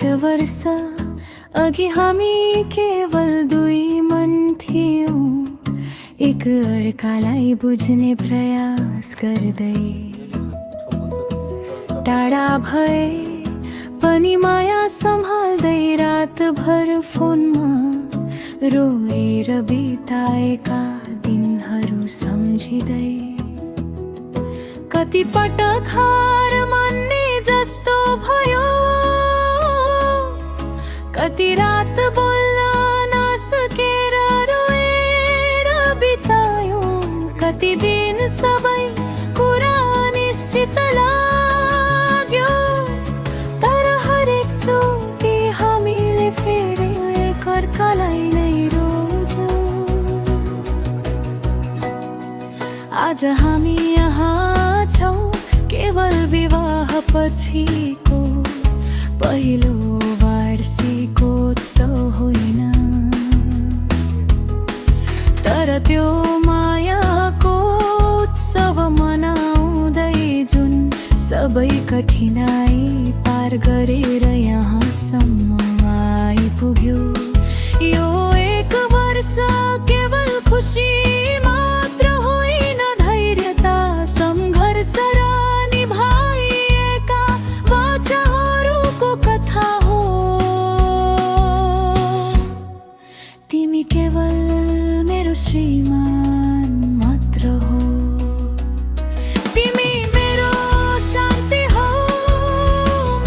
वर्ष अघि हामी केवल दुई मन थियौं, एक अर्कालाई बुझ्ने प्रयास गर्दै। टाढा भए पनि माया सम्हाल्दै, रातभर फोनमा रोएर बिताएका दिनहरू सम्झिँदै। कति पटक हार मान्ने जस्तो भयो, कति रात बोल्न नसकेर रोएर बितायौं। कति दिन सबै कुरा निश्चित लाग्यो, तर हरेक चोटि हामीले फेरि एकअर्कालाई नै रोज्यौं। आज हामी यहाँ छौं, केवल विवाह पछिको पहिलो वार्षिकोत्सव होइन, तर त्यो मायाको उत्सव मनाउँदै जुन सबै कठिनाई पार गरेर यहाँसम्म आइपुग्यो। यो एक वर्ष केवल खुसी मात्र होइन, धैर्यता, सङ्घर्ष र निभाइएका वाचाहरूको कथा हो। तिमी केवल मेरो श्रीमान मात्र हो, तिमी मेरो शान्ति हो,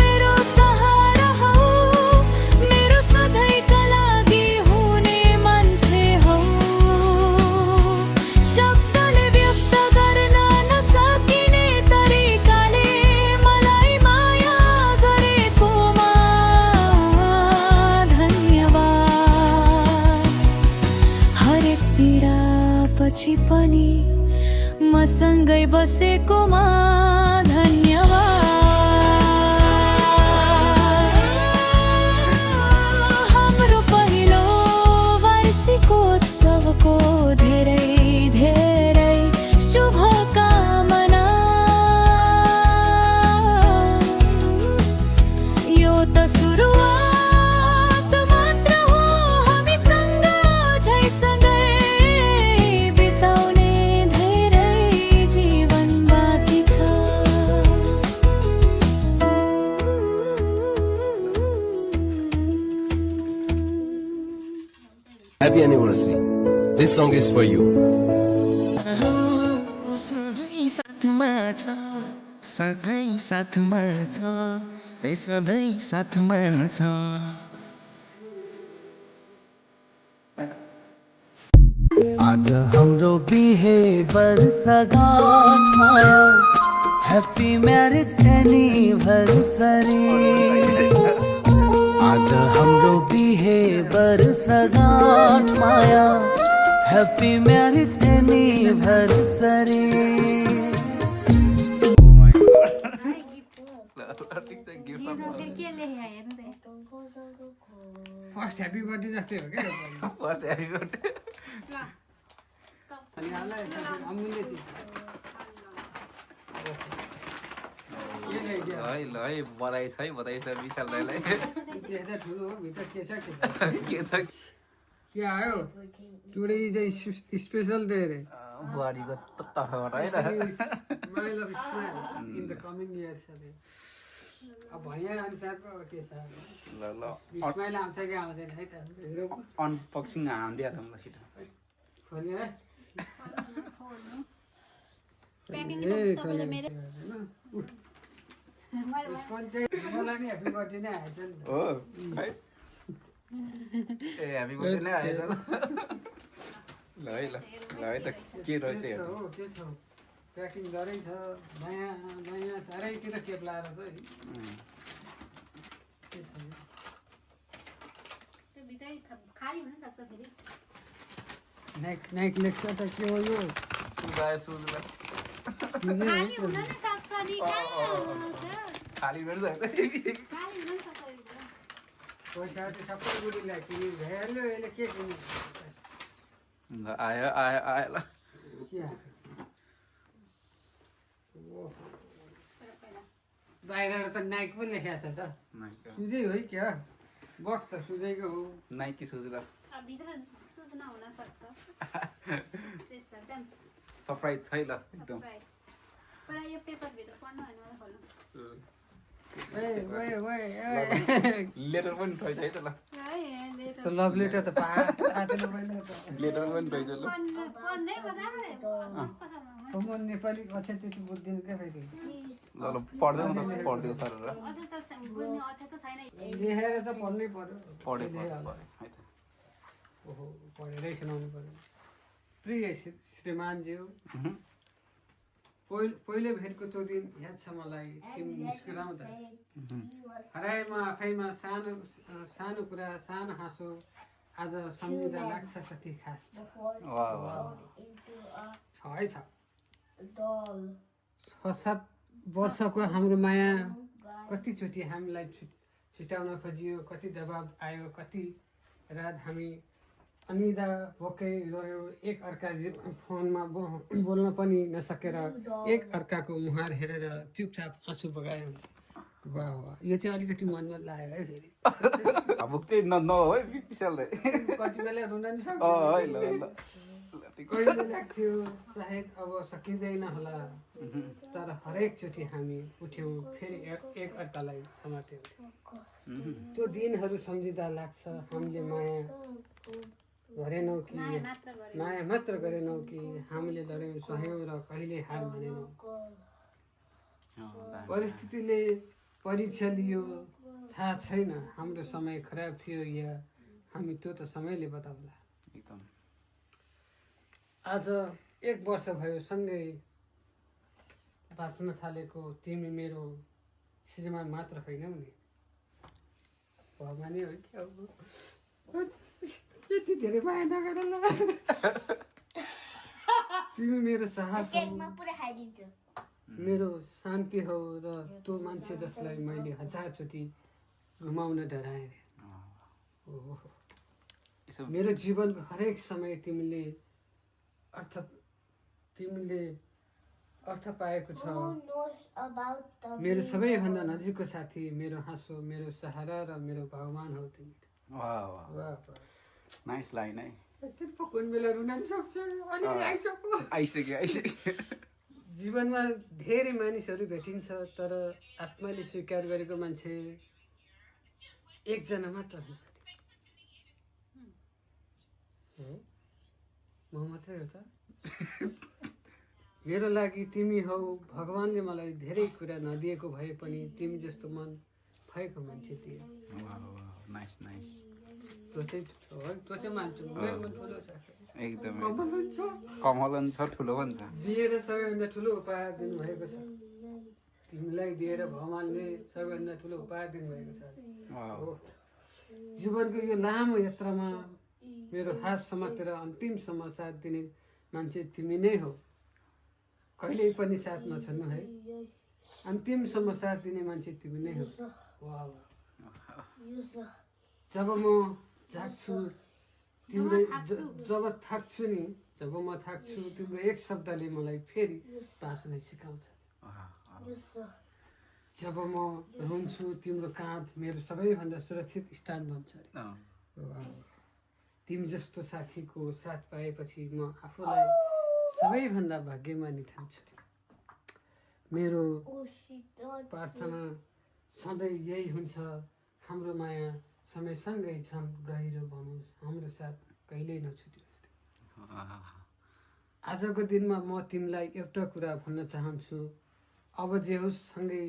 मेरो सहारा हो, मेरो सधैँका लागि हुने मान्छे हो। शब्दले व्यक्त गर्न नसकिने तरिकाले मलाई माया गरेकोमा धन्यवाद। हरेक पीडा पछि पनि मसँगै बसेकोमा धन्यवाद। हाम्रो पहिलो वार्षिकोत्सवको धेरै धेरै शुभकामना। यो त सुरुवात मात्र हो, हामीसँग अझैसँगै बिताउने धेरै जीवन बाँकी छ। Happy anniversary. This song is for you. सधैँ साथमा छ, सधैँ साथमा छ, सधैँ साथमा छ। आज हाम्रो बिहे वर्षगाँठ आयो, ह्याप्पी म्यारेज एनिभर्सरी। आज हाम्रो बिहे वर्षगाँठ माया, happy marriage anniversary. First happy birthday जस्तै हो क्या फर्स्ट ह्याप्पी बर्थडे। अनि हाललाई अमुल्य चिज के ल्याइदियो? है ल है बधाई छ विशाल दाइलाई। हेर्दा ठुलो हो, भित्र के छ के छ के आयो? Today is a special day रे। बुहारीको तर्फबाट है त। Smile of smile in the coming years अरे। अब भनिए अनुसारको अब के छ? ल ल स्माइल आउँछ कि आउँदैन है त? हेरौँ अनबक्सिङ हान्दिया त मलाई छिटो। खोल्ने है? मलाई नि ह्याप्पी बर्थडे नै आएछ नि त। हो खै ए ह्याप्पी बर्थडे नै आएछ ल। ल है त के रहेछ के छ हेर्नु। हो, के छ हो? प्याकिङ गरै छ, नयाँ नयाँ चारैतिर टेप लाएर छ है। के छ यो? नाइक लेख्छ त के हो यो? सुधायो सुधला खाली मेरो छ पैसा चाहिँ सबै बुढीलाई किनि भ्याल्यो यसले के किन्नु? आयो आयो आयो ल के बाहिरबाट त नाइक पो लेखेको छ त नाइकी सुजै हो क्या बक्स त सुजैको हो नाइकी सुज ल भित्र सूचना हुन सक्छ स्पेशल देन सरप्राइज छ है ल एकदम तर यो पेपर भित्र पढ्नु हैन मलाई खोल्नु लेटर पनि रहेछ है त ल है लेटर त लभ लेटर त पाएको पहिला त लेटर पनि रहेछ ल पढ्नै बजारे म नेपाली अक्षर त्यति बुझ्दिनँ क्या फेरि ल ल पढ्दै न त पढ्दै सर र अझै त बुझ्ने अक्षर त छैन लेखेर त पढ्नै पर्यो पढे पढ्दै है होला। त ओहो पढेरै सुनाउनु पर्यो प्रिय श्रीमानज्यू पहिलो भेटको त्यो दिन याद छ मलाई तिमी मुस्कुराउँदा हराएमा आफैमा सानो सानो कुरा सानो हाँसो आज सम्झिँदा लाग्छ कति खास छ वाह वाह है छ 6-7 वर्षको हाम्रो माया कतिचोटि हामीलाई छुट्याउन खोजियो कति दबाब आयो कति रात हामी अनिदा भोकै रह्यो एक अर्का फोनमा बोल्न पनि नसकेर एक अर्काको मुहार हेरेर चुपचाप आँसु बगायो वाह वाह यो चाहिँ अलिकति मनमा लाग्यो है फेरि बुक चाहिँ न है विशालले कति बेला रुन नि सक्छ है ल ल कहिले लाग्थ्यो सायद अब सकिँदैन होला तर हरेकचोटि हामी उठ्यौँ फेरि एक अर्कालाई समात्यौँ त्यो दिनहरू सम्झिँदा लाग्छ हामीले माया गरेनौँ कि माया मात्र गरेनौँ कि हामीले लड्यौँ सह्यौँ र कहिले हार मानेनौँ परिस्थितिले परीक्षा लियो थाहा छैन हाम्रो समय खराब थियो या हामी त्यो त समयले बताउला एकदम आज 1 वर्ष भयो सँगै बाँच्न थालेको तिमी मेरो श्रीमान मात्र होइनौ नि भगवानै हो क्या हो यति धेरै माया नगर ल तिमी मेरो साहस हो मेरो शान्ति हो र त्यो मान्छे जसलाई मैले 1000चोटि घुमाउन डराएँ मेरो जीवनको हरेक समय तिमीले अर्थ पाएको छ मेरो सबैभन्दा नजिकको साथी मेरो हाँसो मेरो सहारा र मेरो भगवान हो तिमी वाह वाह नाइस लाइन है कुन बेला रुन पनि सक्छ अलि आइसक्यो जीवनमा धेरै मानिसहरू भेटिन्छ तर आत्माले स्वीकार गरेको मान्छे एकजना मात्र हुन्छ म मात्रै हो त मेरो लागि तिमी हौ भगवानले मलाई धेरै कुरा नदिएको भए पनि तिमी जस्तो मन भएको मान्छे दिए नाइस नाइस त्यो चाहिँ मान्छु मेरो मन ठुलो छ एकदमै कमलन छ कमलन छ ठुलो पनि छ दिएर सबैभन्दा ठुलो उपहार दिनुभएको छ तिमीलाई दिएर भगवानले सबैभन्दा ठुलो उपहार दिनुभएको छ हो जीवनको यो लामो यात्रामा मेरो हात समातेर अन्तिमसम्म साथ दिने मान्छे तिमी नै हो कहिल्यै पनि साथ नछोड्नु है अन्तिमसम्म साथ दिने मान्छे तिमी नै हो वाह जब म जाग्छु तिम्रो जब थाक्छु नि जब म थाक्छु तिम्रो एक शब्दले मलाई फेरि बाँच्न सिकाउँछ जब म रुन्छु तिम्रो काँध मेरो सबैभन्दा सुरक्षित स्थान बन्छ तिमी जस्तो साथीको साथ पाएपछि म आफूलाई सबैभन्दा भाग्यमानी ठान्छु मेरो प्रार्थना सधैँ यही हुन्छ हाम्रो माया समयसँगै छन् गहिरो बनोस् हाम्रो साथ कहिल्यै नछुटियोस् आजको दिनमा म तिमीलाई एउटा कुरा भन्न चाहन्छु अब जे होस् सँगै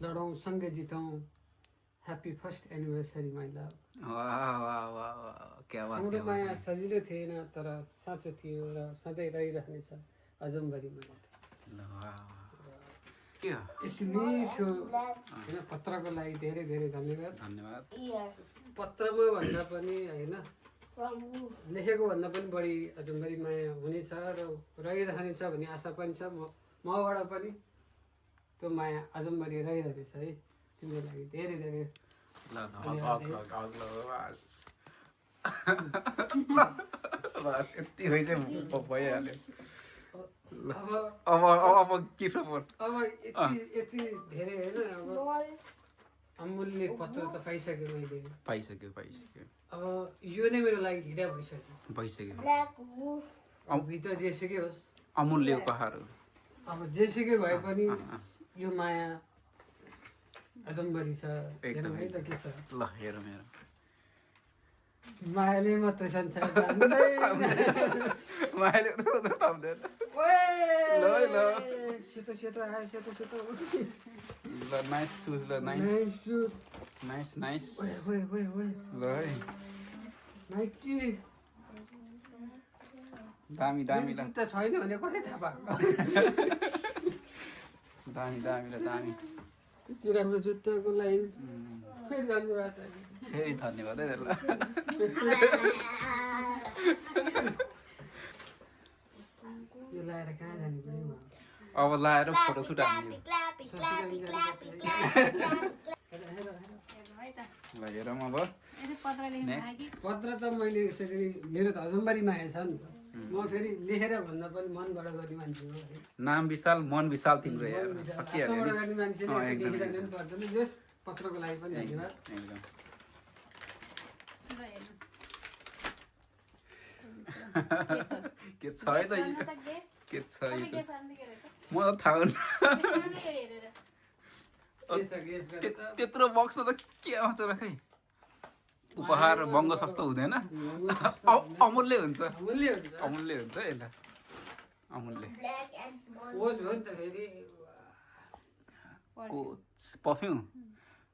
लडौँ सँगै जितौँ happy first anniversary my love हाम्रो माया सजिलो थिएन तर साँचो थियो र सधैँ रहिरहनेछ अजम्बरी माया यति मिठो होइन पत्रको लागि धेरै धेरै धन्यवाद पत्रमा भन्दा पनि होइन लेखेको भन्दा पनि बढी अजम्बरी माया हुनेछ र रहिरहनेछ भन्ने आशा पनि छ मबाट पनि त्यो माया अजम्बरी रहिरहनेछ है तिम्रो लागि धेरै धेरै यति भइसक्यो भइहाल्यो अब अब के सपोर्ट अब यति धेरै होइन अब अमूल्य पत्र त पाइसकेँ मैले। पाइसक्यो अब यो नै मेरो लागि हीरा भइसक्यो। अब भित्र जेसुकै होस्, अमूल्य उपहार हो। अब जेसुकै भए पनि यो माया अजम्बरी छ। हेरौँ है त के छ। ल हेर मेरो मायाले मात्रै संसार जान्दैन। मायाले थाम्दैन। ओए ल। सेतो सेतो आयो, सेतो सेतो। ल नाइस सुज ल नाइस नाइस सुज। नाइस ओए ओए ओए ल है नाइकी। दामी ल जुत्ता छैन भने कसले थाहा पाएको? दामी ल दामी यति राम्रो जुत्ताको लागि फेरि धन्यवाद। फेरि धन्यवाद है ल। यो लाएर कहाँ जाने पनि म? अब लाएर फोटोसुट हान्ने ल हेरौँ अब पत्र लेख्नु नेक्स्ट पत्र त मैले यसरी मेरो त अजम्बरी माया छ नि त। म फेरि लेखेर भन्दा पनि मनबाट गर्ने मान्छे हो है। नाम विशाल मन विशाल तिम्रो यार सकिहाल्यो आत्माबाट नि। गर्ने मान्छेले लेखिरहनु पनि पर्दैन। जस पत्रको लागि पनि धन्यवाद। एकदम के छ है त के छ म त थाहा हुन्न। के छ गेस गरे त? त्यत्रो बक्समा त के आउँछ र खै उपहार महँगो सस्तो हुँदैन। अमूल्य हुन्छ अमूल्य हुन्छ। अमूल्य हुन्छ यसलाई अमूल्य ओज हो नि त फेरि। पर्फ्युम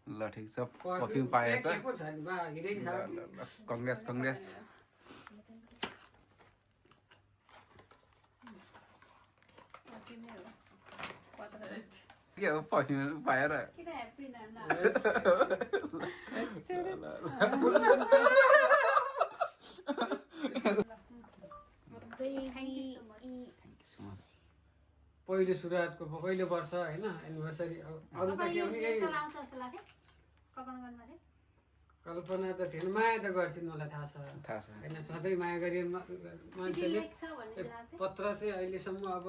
ल ठिक छ पर्फ्युम पाएछ के पो छ नि बा हिरै छ। कङ्ग्रेस के हो पर्फ्युम पाएर किन ह्याप्पी नाम पहिलो सुरुवातको पहिलो वर्ष होइन एनिभर्सरी। अरू त के भने यही कल्पना त थिएन। माया त गर्छिन् मलाई थाहा छ होइन। सधैँ माया गरे मान्छेले पत्र चाहिँ अहिलेसम्म अब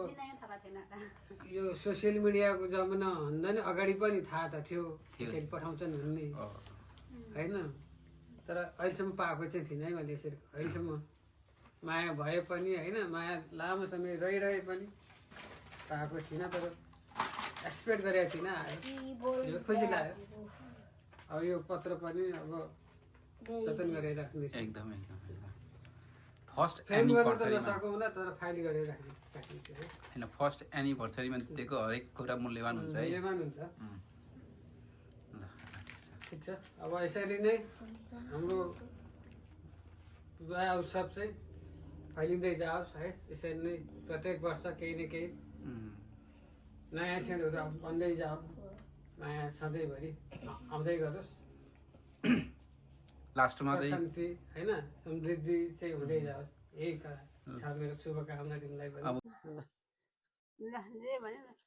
यो सोसियल मिडियाको जमाना भन्दा नि अगाडि पनि थाहा त थियो यसरी पठाउँछन् भन्ने होइन। तर अहिलेसम्म पाएको चाहिँ थिइनँ है मैले यसरी। अहिलेसम्म माया भए पनि होइन, माया लामो समय रहिरहे पनि पाएको थिइनँ। तर एक्सपेक्ट गरेको थिइनँ, आयो खुसी लाग्यो। अब यो पत्र पनि अब जतन गरेर राख्ने छु। एकदम फर्स्ट फ्रेम गर्न त एनिभर्सरीमा नसकौँ होला, तर फाइल गरेर राख्ने छु है। होइन फर्स्ट एनिभर्सरीमा दिएको हरेक कुरा मूल्यवान हुन्छ है। मूल्यवान हुन्छ। ल ठिक छ ठिक छ। अब यसरी नै हाम्रो विवाह उत्सव चाहिँ फैलिँदै जाओस् है। यसरी नै प्रत्येक वर्ष केही न केही नयाँ क्षणहरू बन्दै जाओस्। माया सधैँभरि आउँदै गरोस्। लास्टमा चाहिँ शान्ति होइन समृद्धि चाहिँ हुँदै जाओस्। यही छ मेरो शुभकामना तिमीलाई पनि।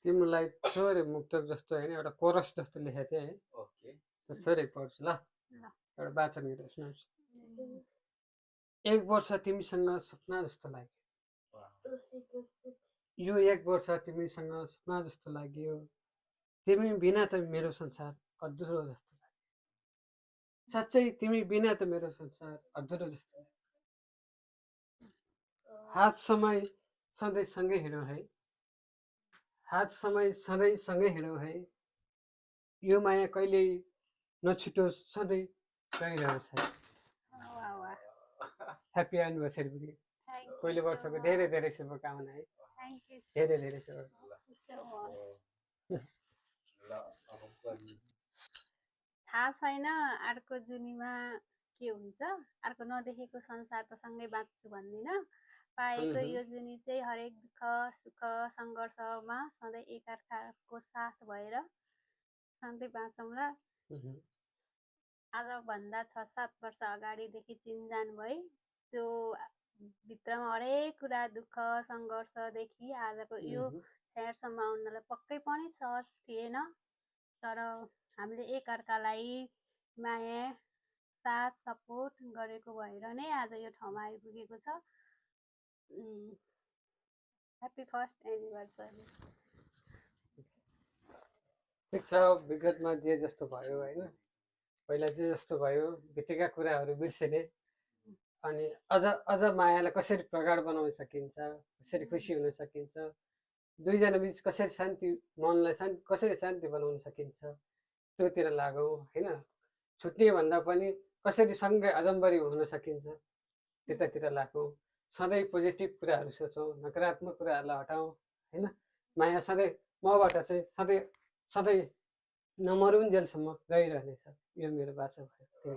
तिमीलाई छोरे मुक्तक जस्तो होइन एउटा कोरस जस्तो लेखेको थिएँ है। छोरे पढ्छु ल। एउटा वाचन गरेर सुनाउँछु। एक वर्ष तिमीसँग सपना जस्तो लाग्यो। यो एक वर्ष तिमीसँग सपना जस्तो लाग्यो। तिमी बिना त मेरो संसार अधुरो जस्तो लाग्यो। साँच्चै तिमी बिना त मेरो संसार अधुरो जस्तो लाग्यो। हात समय सधैँ सँगै हिँडौँ है। हात समय सधैँ सँगै हिँडौँ है। यो माया कहिल्यै नछुटोस् सधैँ गरिरहोस् है। ह्याप्पी एनिभर्सरी पनि पहिलो वर्षको धेरै धेरै शुभकामना है। धेरै धेरै थाहा छैन अर्को जुनीमा के हुन्छ। अर्को नदेखेको संसार त सँगै बाँच्छु भन्दिनँ। पाएको यो जुनी चाहिँ हरेक दुःख सुख सङ्घर्षमा सधैँ एकअर्काको साथ भएर सधैँ बाँचौँला। आजभन्दा 6-7 वर्ष अगाडिदेखि चिनजान भई त्यो भित्रमा हरेक कुरा दुःख सङ्घर्षदेखि आजको यो क्षणसम्म आउनलाई पक्कै पनि सहज थिएन। तर हामीले एकअर्कालाई माया साथ सपोर्ट गरेको भएर नै आज यो ठाउँमा आइपुगेको छ। Happy first anniversary. ठिक छ, विगतमा जे जस्तो भयो होइन, पहिला जे जस्तो भयो बितेका कुराहरू बिर्सिने अनि अझ अझ मायालाई कसरी प्रगाड बनाउन सकिन्छ, कसरी खुसी हुन सकिन्छ, दुईजना बिच कसरी शान्ति, मनलाई कसरी शान्ति बनाउन सकिन्छ त्योतिर लागौँ होइन। छुट्ने भन्दा पनि कसरी सँगै अजम्बरी हुन सकिन्छ त्यतातिर लागौँ। सधैँ पोजिटिभ कुराहरू सोचौँ, नकारात्मक कुराहरूलाई हटाउँ होइन। माया सधैँ मबाट चाहिँ सधैँ सधैँ नमरुन्जेलसम्म रहिरहनेछ, यो मेरो बाचा भयो।